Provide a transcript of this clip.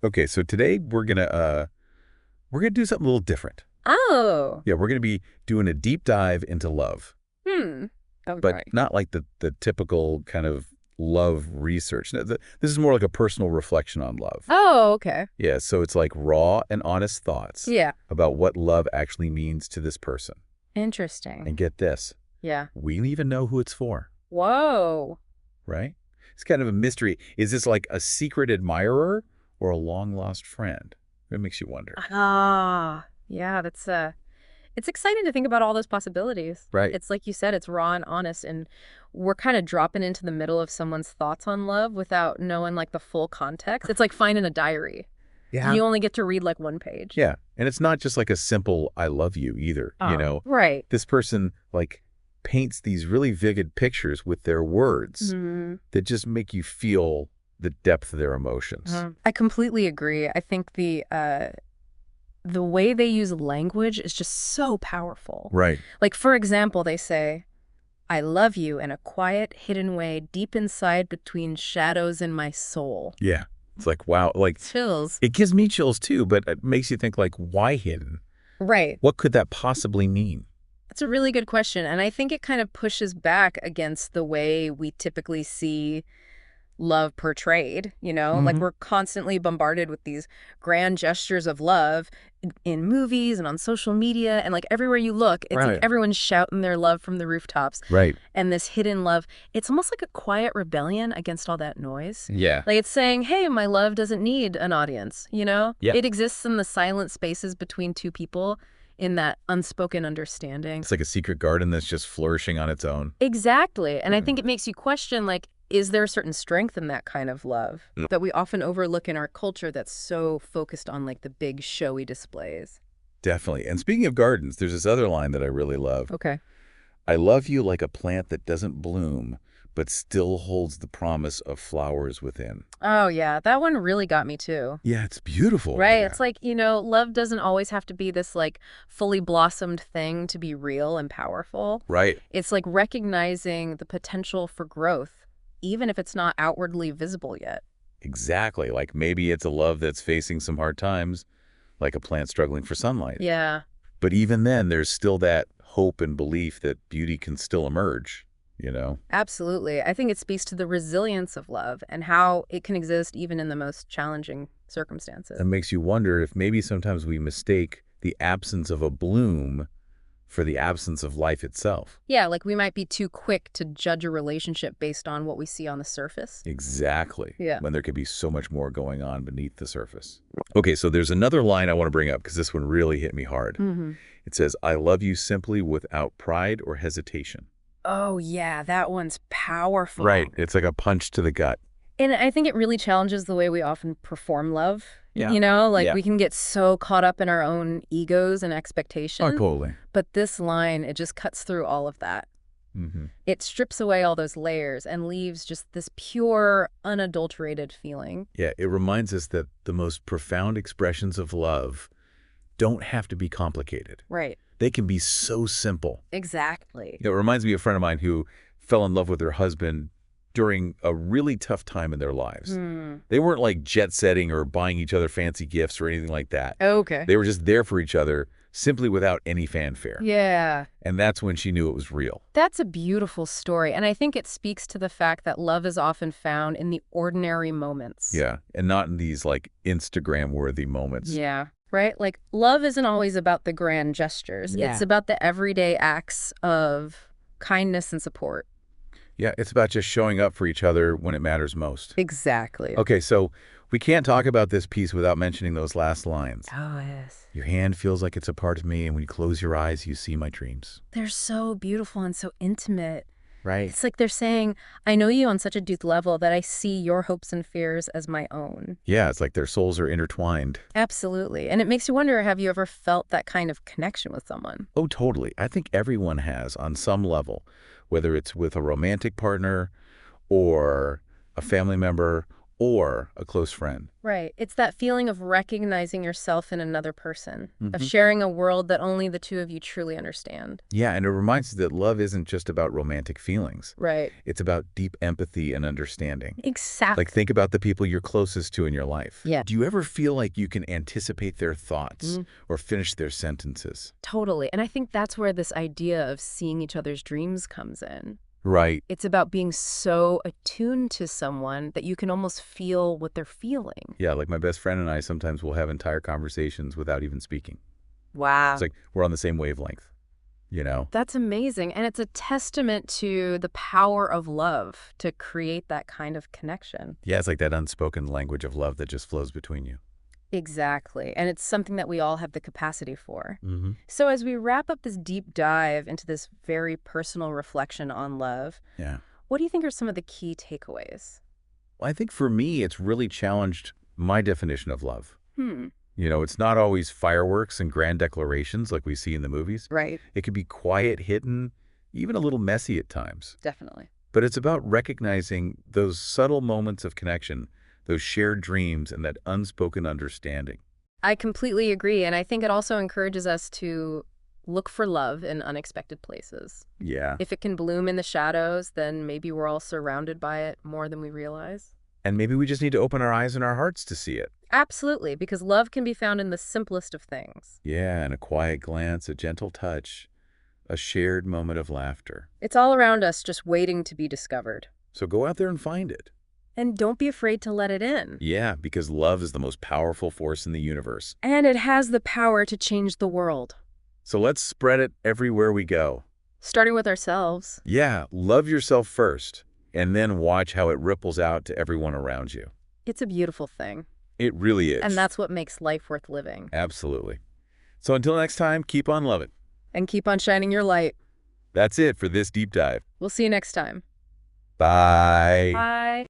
Okay, so today we're gonna do something a little different. Oh. Yeah, we're gonna be doing a deep dive into love, Hmm. but Okay. not like the typical kind of love research. No, this is more like a personal reflection on love. Oh, okay. Yeah, so it's like raw and honest thoughts Yeah. about what love actually means to this person. Interesting. And get this, Yeah. we don't even know who it's for, Whoa. right? It's kind of a mystery. Is this like a secret admirer or a long-lost friend? It makes you wonder. Yeah, it's exciting to think about all those possibilities. Right. It's like you said, it's raw and honest, and we're kind of dropping into the middle of someone's thoughts on love without knowing like the full context. It's like finding a diary. Yeah. You only get to read like one page. Yeah. And it's not just like a simple I love you either, you Oh, know. right. This person like paints these really vivid pictures with their words Mhm. that just make you feel the depth of their emotions. I completely agree. I think the way they use language is just so powerful. Right. Like, for example, they say, I love you in a quiet, hidden way deep inside between shadows in my soul. Yeah. It's like, wow, like Chills. it gives me chills too, but it makes you think like, why hidden? Right. What could that possibly mean? That's a really good question. And I think it kind of pushes back against the way we typically see love portrayed, like Hmm. we're constantly bombarded with these grand gestures of love in movies and on social media. And like everywhere you look, it's like Right. everyone's shouting their love from the rooftops. Right. And this hidden love, it's almost like a quiet rebellion against all that noise. Yeah. Like it's saying, hey, my love doesn't need an audience. Yeah. It exists in the silent spaces between two people in that unspoken understanding. It's like a secret garden that's just flourishing on its own. Exactly. And I Mhm. think it makes you question, like, is there a certain strength in that kind of love that we often overlook in our culture that's so focused on, like, the big showy displays? Definitely. And speaking of gardens, there's this other line that I really love. Okay. I love you like a plant that doesn't bloom, but still holds the promise of flowers within. Oh, yeah. That one really got me, too. Yeah, it's beautiful. Right. Yeah. It's like, love doesn't always have to be this, like, fully blossomed thing to be real and powerful. Right. It's like recognizing the potential for growth, even if it's not outwardly visible yet. Exactly. Like maybe it's a love that's facing some hard times, like a plant struggling for sunlight. Yeah. But even then, there's still that hope and belief that beauty can still emerge, you know? Absolutely. I think it speaks to the resilience of love and how it can exist even in the most challenging circumstances. It makes you wonder if maybe sometimes we mistake the absence of a bloom for the absence of life itself. Yeah, like we might be too quick to judge a relationship based on what we see on the surface. Exactly. Yeah. When there could be so much more going on beneath the surface. Okay, so there's another line I want to bring up because this one really hit me hard. Mm-hmm. It says, I love you simply without pride or hesitation. Oh, yeah, that one's powerful. Right. It's like a punch to the gut. And I think it really challenges the way we often perform love. Yeah. Like Yeah. we can get so caught up in our own egos and expectations. Totally. But this line, it just cuts through all of that. Hmm. It strips away all those layers and leaves just this pure, unadulterated feeling. Yeah, it reminds us that the most profound expressions of love don't have to be complicated. Right. They can be so simple. Exactly. It reminds me of a friend of mine who fell in love with her husband during a really tough time in their lives. They weren't like jet setting or buying each other fancy gifts or anything like that. Okay. They were just there for each other simply without any fanfare. Yeah. And that's when she knew it was real. That's a beautiful story. And I think it speaks to the fact that love is often found in the ordinary moments. Yeah. And not in these like Instagram worthy moments. Yeah. Right? Like, love isn't always about the grand gestures. Yeah. It's about the everyday acts of kindness and support. Yeah. It's about just showing up for each other when it matters most. Exactly. Okay. So we can't talk about this piece without mentioning those last lines. Oh, yes. Your hand feels like it's a part of me, and when you close your eyes, you see my dreams. They're so beautiful and so intimate. Right. It's like they're saying, I know you on such a deep level that I see your hopes and fears as my own. Yeah, it's like their souls are intertwined. Absolutely. And it makes you wonder, have you ever felt that kind of connection with someone? Oh, totally. I think everyone has on some level, whether it's with a romantic partner or a family member or a close friend. Right. It's that feeling of recognizing yourself in another person, of Mhm. sharing a world that only the two of you truly understand. Yeah, and it reminds us that love isn't just about romantic feelings. Right. It's about deep empathy and understanding. Exactly. Like, think about the people you're closest to in your life. Yeah. Do you ever feel like you can anticipate their thoughts or finish their sentences? Totally. And I think that's where this idea of seeing each other's dreams comes in. Right. It's about being so attuned to someone that you can almost feel what they're feeling. Yeah, like my best friend and I sometimes will have entire conversations without even speaking. Wow. It's like we're on the same wavelength, you know? That's amazing. And it's a testament to the power of love to create that kind of connection. Yeah, it's like that unspoken language of love that just flows between you. Exactly. And it's something that we all have the capacity for. Mm-hmm. So as we wrap up this deep dive into this very personal reflection on love, Yeah. what do you think are some of the key takeaways? Well, I think for me, it's really challenged my definition of love. Hmm. You know, it's not always fireworks and grand declarations like we see in the movies. Right. It could be quiet, hidden, even a little messy at times. Definitely. But it's about recognizing those subtle moments of connection, those shared dreams, and that unspoken understanding. I completely agree. And I think it also encourages us to look for love in unexpected places. Yeah. If it can bloom in the shadows, then maybe we're all surrounded by it more than we realize. And maybe we just need to open our eyes and our hearts to see it. Absolutely, because love can be found in the simplest of things. Yeah, and a quiet glance, a gentle touch, a shared moment of laughter. It's all around us, just waiting to be discovered. So go out there and find it. And don't be afraid to let it in. Yeah, because love is the most powerful force in the universe. And it has the power to change the world. So let's spread it everywhere we go. Starting with ourselves. Yeah, love yourself first, and then watch how it ripples out to everyone around you. It's a beautiful thing. It really is. And that's what makes life worth living. Absolutely. So until next time, keep on loving. And keep on shining your light. That's it for this deep dive. We'll see you next time. Bye. Bye.